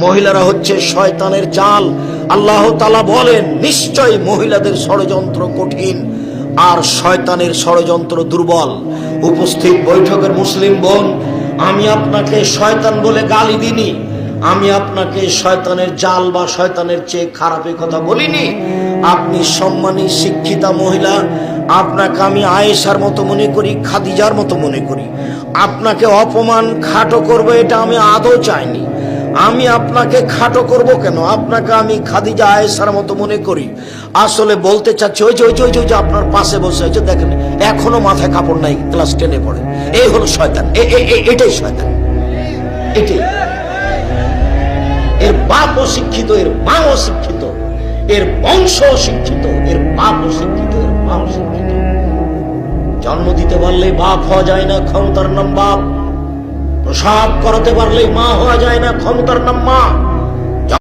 মহিলারা হচ্ছে শয়তানের জাল। আল্লাহ তাআলা বলেন, নিশ্চয় মহিলাদের ষড়যন্ত্র কঠিন আর শয়তানের ষড়যন্ত্র দুর্বল। উপস্থিত বৈঠকের মুসলিম বোন, আমি আপনাকে শয়তান বলে গালি দিনি, আমি আপনাকে শয়তানের জাল বা শয়তানের চেয়ে খারাপ কথা বলিনি। আপনি সম্মানী শিক্ষিতা মহিলা, আপনাকে আমি আয়েশার মতো মনে করি, খাদিজার মতো মনে করি। আপনাকে অপমান খাটো করবো এটা আমি আদৌ চাইনি। আমি আপনাকে খাটো করব কেন? আপনাকে আমি খাদিজা আয়েশার মতো মনে করি। আসলে বলতে চাচ্ছি, ওই যে আপনার পাশে বসে আছে দেখেন, এখনো মাথায় কাপড় নাই, ক্লাস 10-এ পড়ে। এই হলো শয়তান, এটাই শয়তান, এটাই। এর বাপ অশিক্ষিত, এর মা অশিক্ষিত, এর বংশ অশিক্ষিত, এর বাপ অশিক্ষিত, এর মা অশিক্ষিত। জন্ম দিতে পারলে বাপ হওয়া যায় না, ক্ষমতার নাম বাপ। প্রসাব করাতে পারলে মা হওয়া যায় না, ক্ষমতার নাম মা।